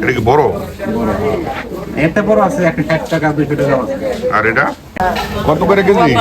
এটা কি বড়? এতে বড় আছে 160 টাকা 200 টাকা আছে। আর এটা কত করে KG?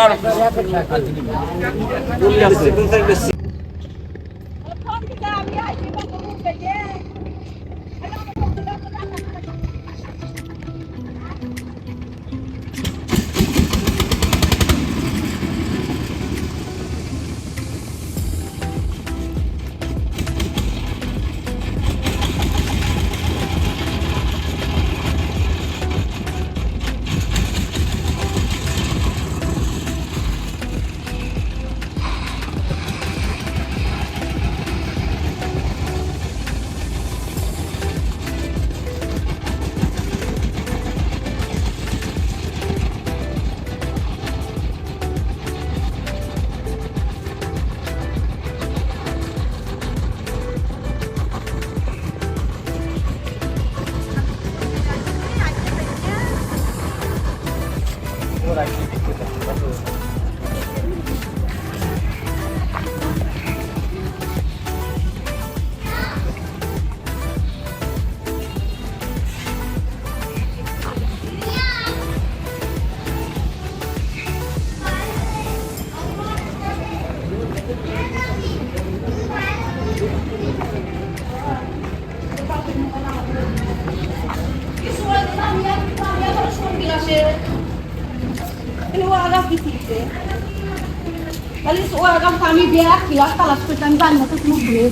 Kami biar kilas kalas pesan motor semua boleh.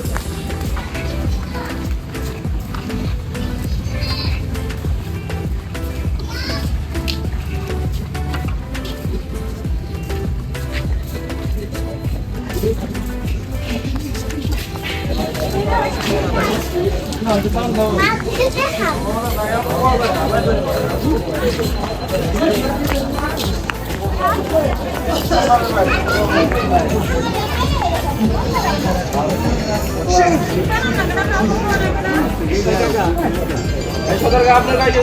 আপনার কাছে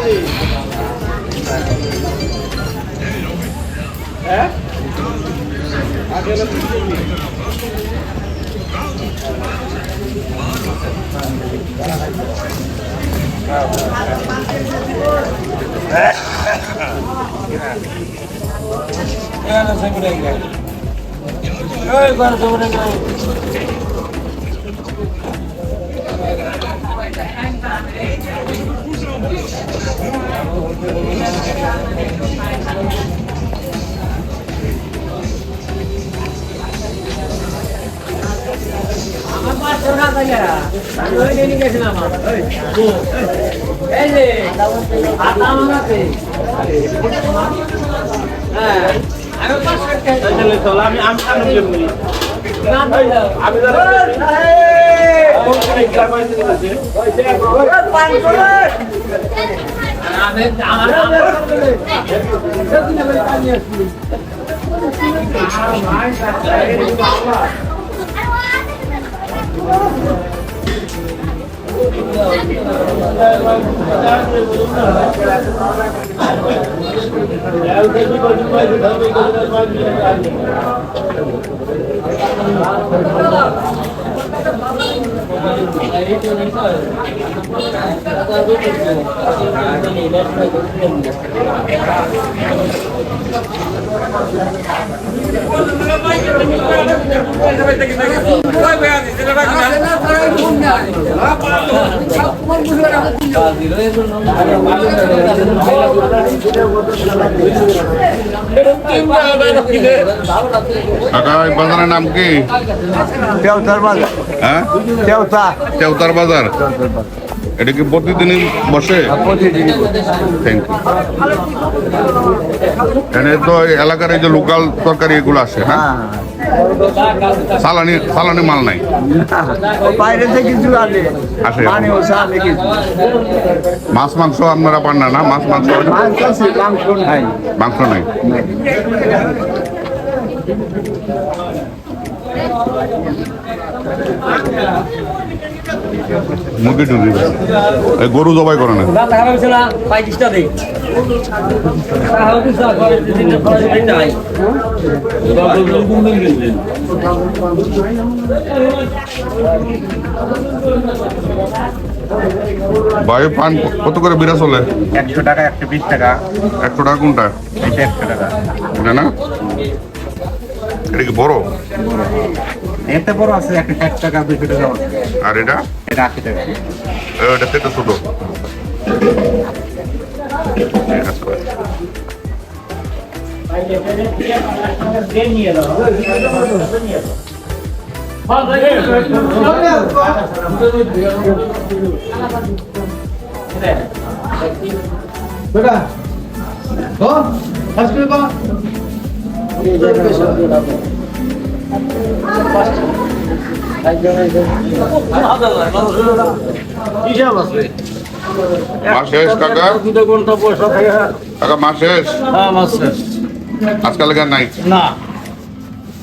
হ্যাঁ বাজারের নাম কি? তেওতার বাজার। হ্যাঁ, তেওতার বাজার। এটা কি প্রতিদিনই বসে? প্রতিদিনই। Thank you. এখানে তো এলাকার এই যে লোকাল তরকারি এগুলো আসে। হ্যাঁ, সালানি মাল নাই। বাইরে থেকে কিছু আসে, আসে। মাছ মাংস আপনারা পান না? না, মাছ মাংস নাই। মাংস নাই। মুরগি টুরগি গরু জবাই করে না। ভাই পান কত করে বিরা চলে? 100 টাকা, 120 টাকা। 100 টাকা কোনটা? এটা 100 টাকা। এটা না? এটা কি বড়? এতে বড় আছে, একটা 60 টাকা, 200 টাকা আছে। আর এটা? এটা 80 টাকা। এটা থেকে ছোট। ঠিক আছে ভাই। মাস শেষ কাকা? কাকা মাস শেষ? আজকাল লেগে নাই? না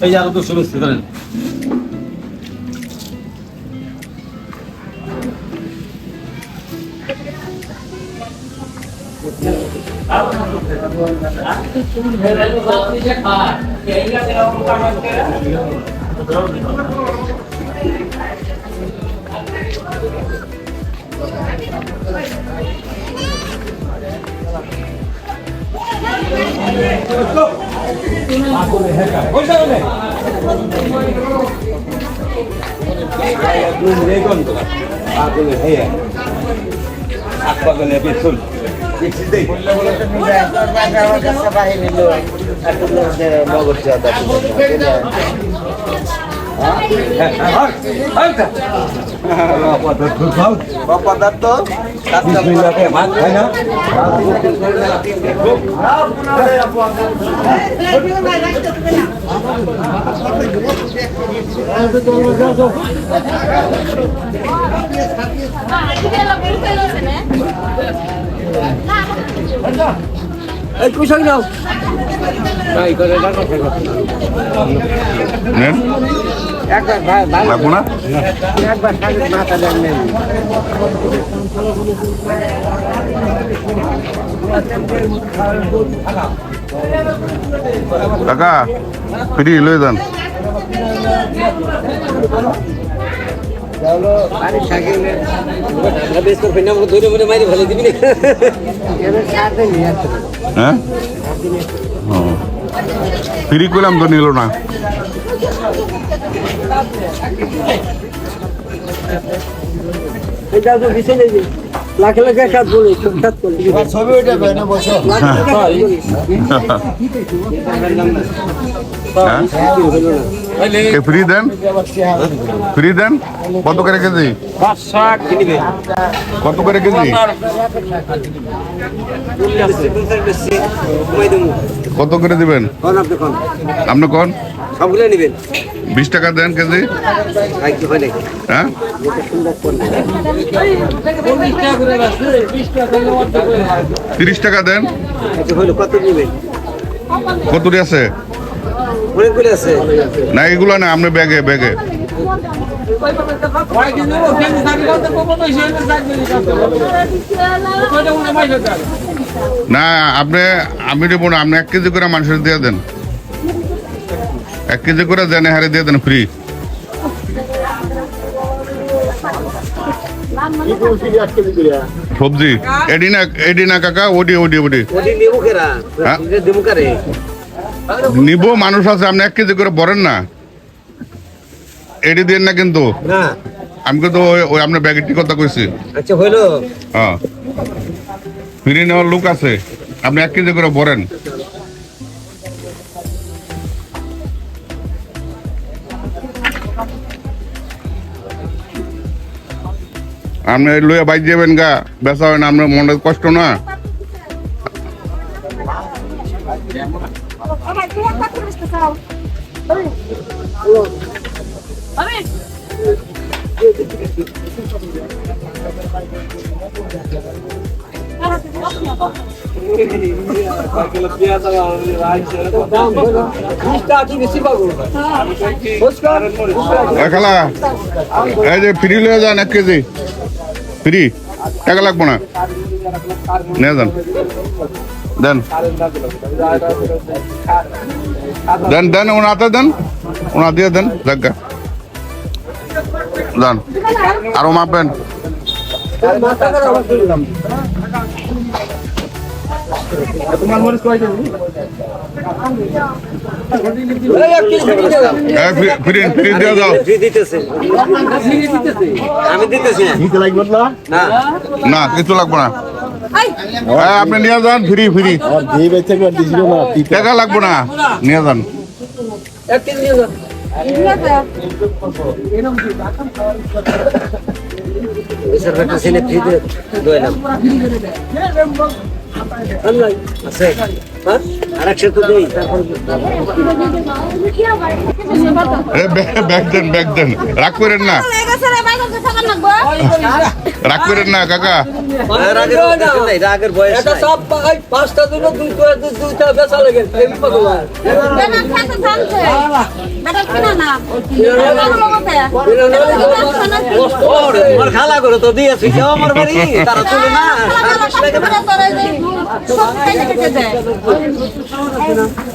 এই যে আরো তো শুরু করেন নেন লাগবো না? কাকা ফ্রি লয়ে যান। হ্যাঁ ফ্রি করলাম তো নিল না। লাখে লাখে কাজ বলে কাজ করে ছবি ওইটা না বসো ফ্রি দেন, ফ্রি দেন। কত করে কেজি? কত করে কেজি? কত করে দিবেন আপনি? কোন সবগুলো নেবেন? 20 টাকা দেন কেজি। হ্যাঁ তিরিশ টাকা দেন। কত নেবেন? কতটি আছে? অনেকগুলো আছে না এগুলো না, আপনি ব্যাগে ব্যাগে না আপনি, আমি দেবো না, আপনি 1 কেজি করে মানুষের দিয়ে দেন। 1 কেজি করে দেন, হারে দিয়ে দেন ফ্রি। সবজি এডি না কাকা, ওডি ওডি ওডি হ্যাঁ নিব। মানুষ আছে, আপনি 1 কেজি করে ভরেন না, এডি দেন না কিন্তু। আমি কিন্তু ওই আপনার ব্যাগেরটি কথা কইছি। আচ্ছা হইলো, হ্যাঁ ফ্রি নেওয়ার লোক আছে, আপনি 1 কেজি করে ভরেন। আপনি লইয়া বাইক যাবেন গা, বেচা হয় না, আপনার মনে কষ্ট না। খালা এই যে ফ্রি লয়ে যান 1 কেজি ফ্রি, টাকা লাগবো না, নিয়ে যান। দেন দেন দেন, ওনাতে দেন, ওনা দিয়ে দেন জায়গা যান। আরো মাপেন। মাথা করে আবার করলাম তোমার মরিচ কয় কেজি? এই এক কেজি ফ্রি দাও ফ্রি ফ্রি দিয়ে দাও আমি দিতেছি নিতে লাগবে না? না কিছু লাগবে না এই আপনি নিয়ে যান ফ্রি ফ্রি আর দিয়ে বেঁচে করে দিছিল না। টাকা লাগবে না নিয়ে যান এক কেজি নিয়ে যাও নিয়ে যা। এসব একটা ছেলে ফ্রি দিয়ে দইলাম আল্লাহ আছে হ্যাঁ আরেকশো তো দেই তারপর ব্যাগ দেন রাগ করেন না চলে গেছে রে, বাইরে গেছে কেন লাগবো? রাগ করেন না কাকা রাগের বয়স এটা সব পাঁচটা দিন দুইটা বেচা লাগে ভগবান বেটা খেতে থামছে। বেটা কিনা না। তোমার খালা করে তো দিয়েছি কেউ আমার বাড়ি তারা চলে না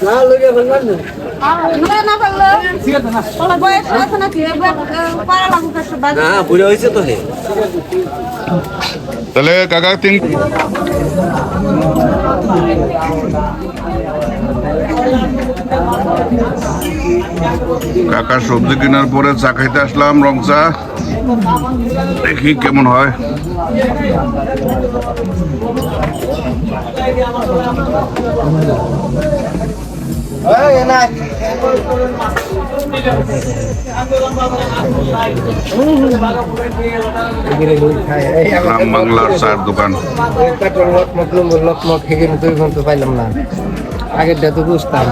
না লগে ভাঙান না বুড়ো হয়েছে তো হে তাহলে কাকা তিন কাকা সবজি কেনার পরে চা খাইতে আসলাম রং চা দেখি কেমন হয় গ্রাম বাংলার চার দোকান লকমক খেয়ে 2 ঘন্টা পাইলাম না আগেরটা তো বুঝতাম